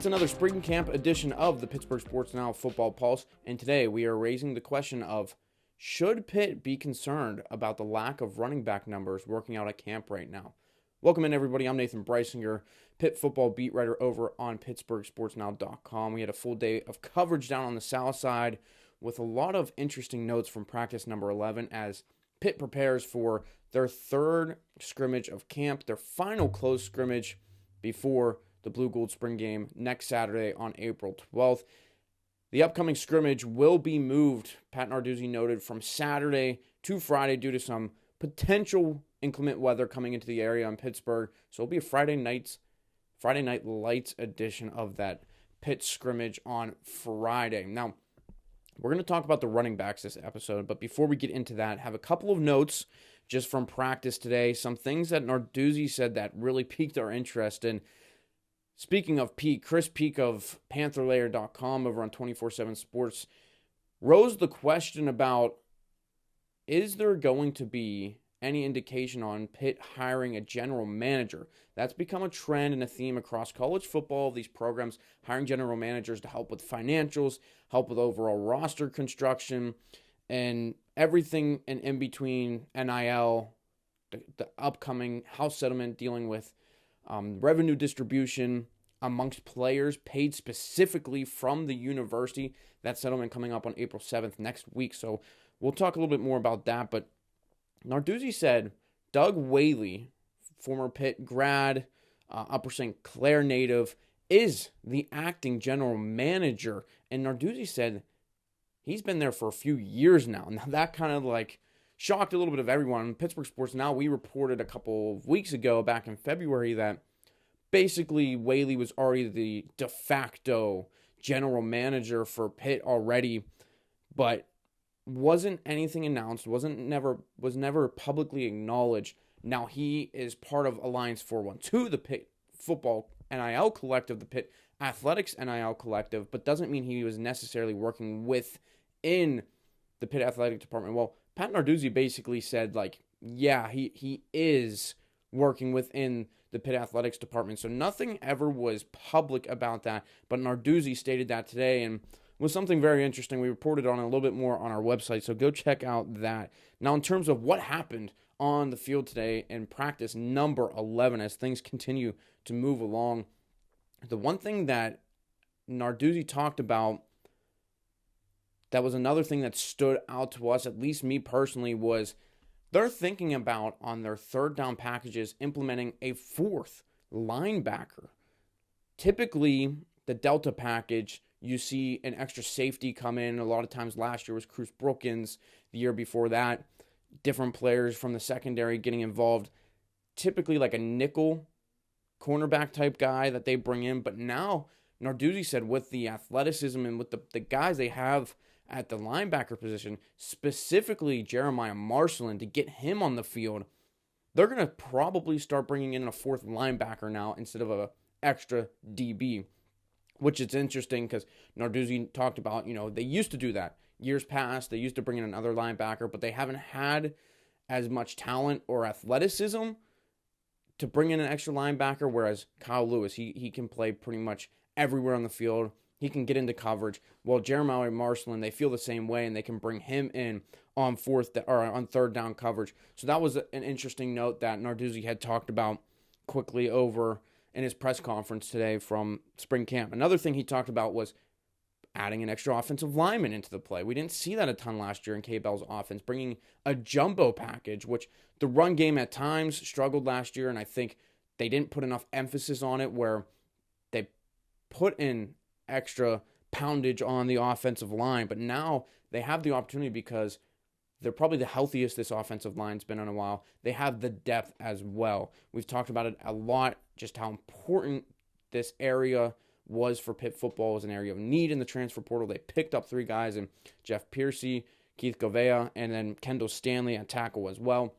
It's another spring camp edition of the Pittsburgh Sports Now Football Pulse, and today we are raising the question of, should Pitt be concerned about the lack of running back numbers working out at camp right now? Welcome in, everybody. I'm Nathan Bryson, your Pitt football beat writer over on PittsburghSportsNow.com. We had a full day of coverage down on the south side with a lot of interesting notes from practice number 11 as Pitt prepares for their third scrimmage of camp, their final close scrimmage before the Blue Gold Spring game next Saturday on April 12th. The upcoming scrimmage will be moved, Pat Narduzzi noted, from Saturday to Friday due to some potential inclement weather coming into the area in Pittsburgh. So it'll be a Friday Night Lights edition of that Pitt scrimmage on Friday. Now, we're going to talk about the running backs this episode, but before we get into that, have a couple of notes just from practice today, some things that Narduzzi said that really piqued our interest. And speaking of Pete, Chris Peak of PantherLayer.com over on 24/7 Sports rose the question about, is there going to be any indication on Pitt hiring a general manager? That's become a trend and a theme across college football, these programs hiring general managers to help with financials, help with overall roster construction, and everything in between NIL, the upcoming house settlement dealing with revenue distribution amongst players paid specifically from the university. That settlement coming up on April 7th next week. So we'll talk a little bit more about that. But Narduzzi said Doug Whaley, former Pitt grad, Upper St. Clair native, is the acting general manager. And Narduzzi said he's been there for a few years now. Now that kind of shocked a little bit of everyone. In Pittsburgh Sports Now, we reported a couple of weeks ago, back in February, that basically Whaley was already the de facto general manager for Pitt already, but wasn't anything announced, was never publicly acknowledged. Now he is part of Alliance 412, the Pitt Football NIL Collective, the Pitt Athletics NIL Collective, but doesn't mean he was necessarily working within the Pitt Athletic Department. Well, Pat Narduzzi basically said, yeah, he is working within the Pitt Athletics Department. So nothing ever was public about that, but Narduzzi stated that today, and was something very interesting. We reported on it a little bit more on our website, so go check out that. Now, in terms of what happened on the field today in practice number 11, as things continue to move along, the one thing that Narduzzi talked about that was another thing that stood out to us, at least me personally, was they're thinking about, on their third down packages, implementing a fourth linebacker. Typically, the Delta package, you see an extra safety come in. A lot of times last year was Cruz Brookins. The year before that, different players from the secondary getting involved. Typically like a nickel cornerback type guy that they bring in. But now, Narduzzi said with the athleticism and with the guys they have at the linebacker position, specifically Jeremiah Marcelin, to get him on the field, they're going to probably start bringing in a fourth linebacker now instead of a extra DB, which is interesting because Narduzzi talked about, they used to do that. Years past, they used to bring in another linebacker, but they haven't had as much talent or athleticism to bring in an extra linebacker, whereas Kyle Lewis, he can play pretty much everywhere on the field. He can get into coverage. Well, Jeremiah Marcelin, they feel the same way, and they can bring him in on third down coverage. So that was an interesting note that Narduzzi had talked about quickly over in his press conference today from spring camp. Another thing he talked about was adding an extra offensive lineman into the play. We didn't see that a ton last year in K-Bell's offense, bringing a jumbo package, which the run game at times struggled last year, and I think they didn't put enough emphasis on it where they put in extra poundage on the offensive line. But now they have the opportunity because they're probably the healthiest this offensive line's been in a while. They have the depth as well. We've talked about it a lot, just how important this area was for Pitt football. It was an area of need in the transfer portal. They picked up 3 guys in Jeff Piercy, Keith Govea, and then Kendall Stanley at tackle as well.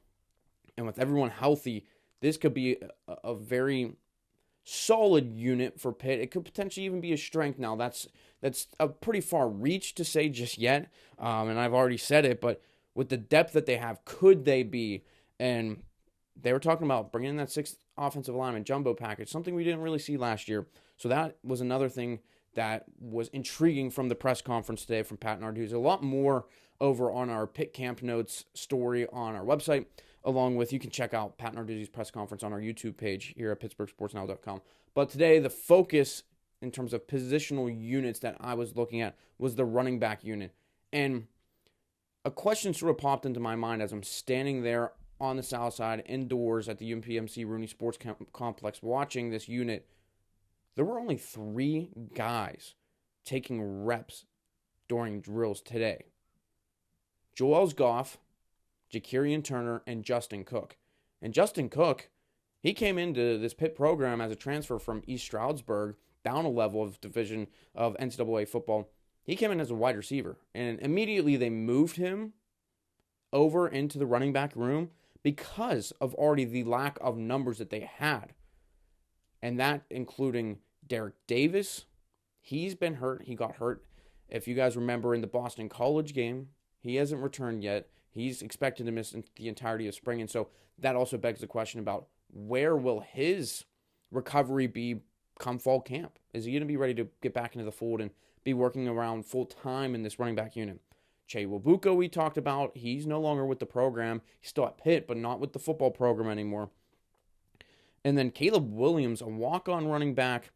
And with everyone healthy, this could be a very solid unit for Pitt. It could potentially even be a strength. Now, that's a pretty far reach to say just yet, and I've already said it, but with the depth that they have, could they be? And they were talking about bringing in that 6th offensive lineman jumbo package, something we didn't really see last year. So that was another thing that was intriguing from the press conference today from Pat Narduzzi. A lot more over on our Pitt Camp Notes story on our website, along with, you can check out Pat Narduzzi's press conference on our YouTube page here at PittsburghSportsNow.com. But today, the focus in terms of positional units that I was looking at was the running back unit. And a question sort of popped into my mind as I'm standing there on the south side, indoors at the UMPMC Rooney Sports Complex, watching this unit. There were only 3 guys taking reps during drills today. Joel Goff, Ja'Kirian Turner, and Justin Cook. And Justin Cook, he came into this Pitt program as a transfer from East Stroudsburg, down a level of division of NCAA football. He came in as a wide receiver, and immediately they moved him over into the running back room because of already the lack of numbers that they had. And that including Derek Davis. He's been hurt. He got hurt, if you guys remember, in the Boston College game. He hasn't returned yet. He's expected to miss the entirety of spring. And so that also begs the question about where will his recovery be come fall camp? Is he going to be ready to get back into the fold and be working around full time in this running back unit? Che Wabuka, we talked about. He's no longer with the program. He's still at Pitt, but not with the football program anymore. And then Caleb Williams, a walk-on running back.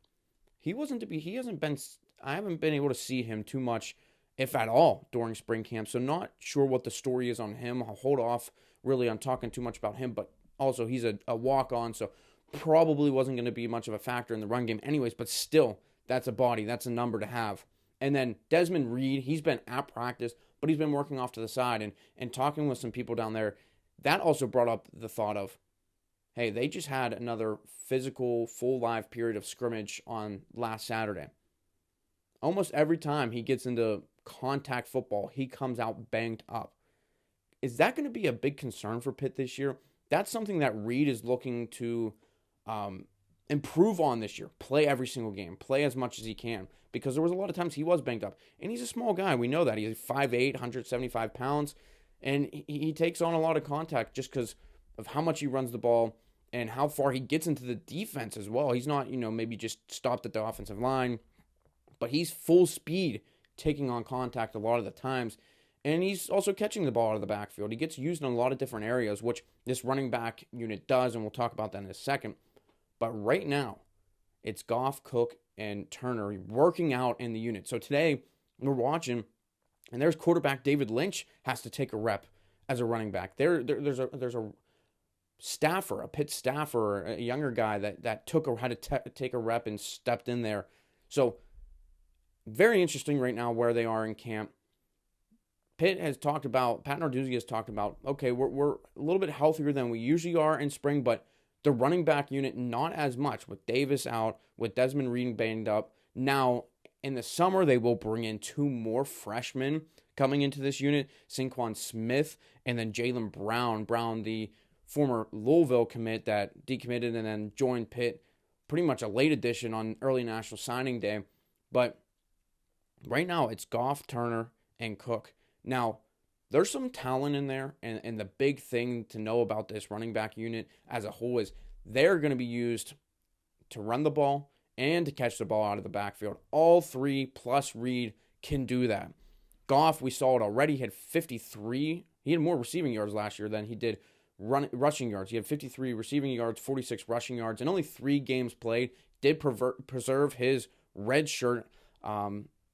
I haven't been able to see him too much, if at all, during spring camp. So not sure what the story is on him. I'll hold off really on talking too much about him, but also he's a walk-on, so probably wasn't going to be much of a factor in the run game anyways, but still, that's a body, that's a number to have. And then Desmond Reed, he's been at practice, but he's been working off to the side and talking with some people down there. That also brought up the thought of, hey, they just had another physical, full live period of scrimmage on last Saturday. Almost every time he gets into contact football, he comes out banged up. Is that going to be a big concern for Pitt this year? That's something that Reed is looking to improve on this year. Play every single game. Play as much as he can. Because there was a lot of times he was banged up. And he's a small guy. We know that. He's 5'8", 175 pounds. And he takes on a lot of contact just because of how much he runs the ball and how far he gets into the defense as well. He's not, maybe just stopped at the offensive line. But he's full speed taking on contact a lot of the times. And he's also catching the ball out of the backfield. He gets used in a lot of different areas, which this running back unit does, and we'll talk about that in a second. But right now, it's Goff, Cook, and Turner working out in the unit. So today, we're watching, and there's quarterback David Lynch has to take a rep as a running back. There's a staffer, a Pitt staffer, a younger guy that had to take a rep and stepped in there. So very interesting right now where they are in camp. Pat Narduzzi has talked about, okay, we're a little bit healthier than we usually are in spring, but the running back unit, not as much, with Davis out, with Desmond Reed banged up. Now, in the summer, they will bring in 2 more freshmen coming into this unit, Saquon Smith and then Jalen Brown. Brown, the former Louisville commit that decommitted and then joined Pitt, pretty much a late addition on early National Signing Day. But right now, it's Goff, Turner, and Cook. Now, there's some talent in there, and the big thing to know about this running back unit as a whole is they're going to be used to run the ball and to catch the ball out of the backfield. All 3 plus Reed can do that. Goff, we saw it already, had 53. He had more receiving yards last year than he did rushing yards. He had 53 receiving yards, 46 rushing yards, and only 3 games played. Did preserve his red shirt.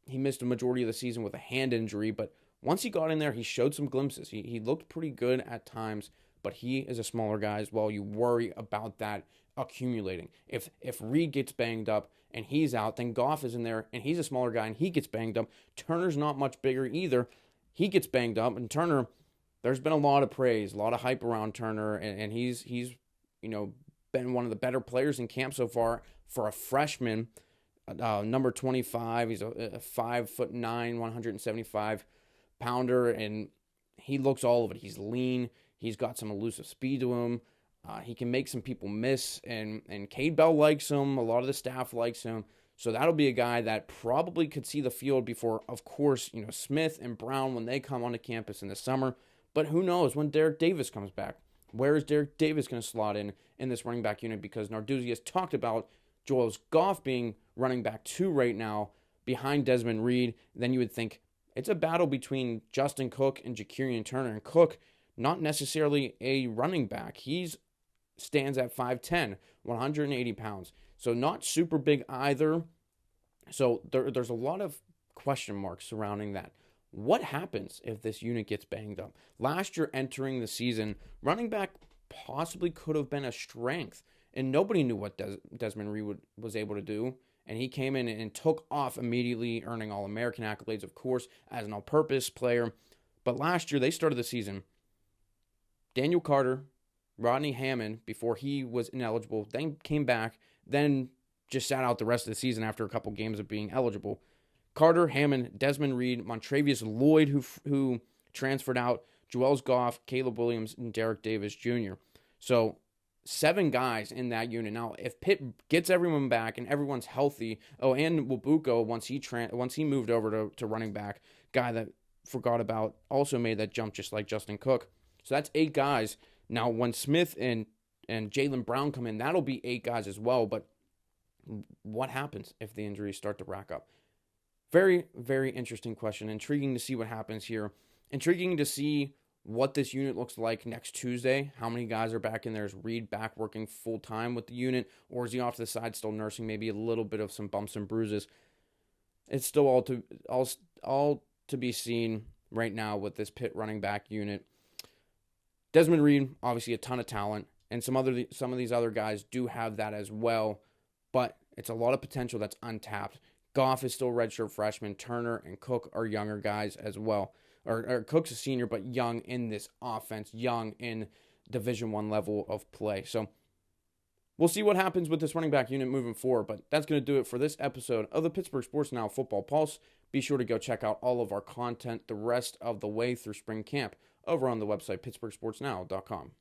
He missed a majority of the season with a hand injury, but once he got in there, he showed some glimpses. He looked pretty good at times, but he is a smaller guy as well. You worry about that accumulating. If Reed gets banged up and he's out, then Goff is in there and he's a smaller guy and he gets banged up. Turner's not much bigger either. He gets banged up, and Turner, there's been a lot of praise, a lot of hype around Turner, and he's been one of the better players in camp so far for a freshman. Number 25, he's a 5'9", 175 pounder, and he looks all of it. He's lean. He's got some elusive speed to him. He can make some people miss, and Cade Bell likes him. A lot of the staff likes him. So that'll be a guy that probably could see the field before, of course, Smith and Brown when they come onto campus in the summer. But who knows when Derek Davis comes back? Where is Derek Davis going to slot in this running back unit? Because Narduzzi has talked about Joel Goff being running back 2 right now behind Desmond Reed. Then you would think it's a battle between Justin Cook and Ja'Kirian Turner. And Cook, not necessarily a running back. He stands at 5'10", 180 pounds. So not super big either. So there's a lot of question marks surrounding that. What happens if this unit gets banged up? Last year entering the season, running back possibly could have been a strength. And nobody knew what Desmond Reed was able to do. And he came in and took off immediately, earning All-American accolades, of course, as an all-purpose player. But last year, they started the season. Daniel Carter, Rodney Hammond, before he was ineligible, then came back, then just sat out the rest of the season after a couple games of being eligible. Carter, Hammond, Desmond Reed, Montrevious Lloyd, who transferred out, Joels Goff, Caleb Williams, and Derek Davis Jr. So 7 guys in that unit. Now, if Pitt gets everyone back and everyone's healthy, and Wabuko, once he moved over to running back, guy that forgot about, also made that jump just like Justin Cook. So that's 8 guys. Now, when Smith and Jaylen Brown come in, that'll be 8 guys as well. But what happens if the injuries start to rack up? Very, very interesting question. Intriguing to see what happens here. Intriguing to see what this unit looks like next Tuesday. How many guys are back in there? Is Reed back working full-time with the unit? Or is he off to the side still nursing maybe a little bit of some bumps and bruises? It's still all to be seen right now with this Pitt running back unit. Desmond Reed, obviously a ton of talent. And some of these other guys do have that as well. But it's a lot of potential that's untapped. Goff is still redshirt freshman. Turner and Cook are younger guys as well. Or Cook's a senior, but young in this offense, young in Division I level of play. So we'll see what happens with this running back unit moving forward. But that's going to do it for this episode of the Pittsburgh Sports Now Football Pulse. Be sure to go check out all of our content the rest of the way through spring camp over on the website, pittsburghsportsnow.com.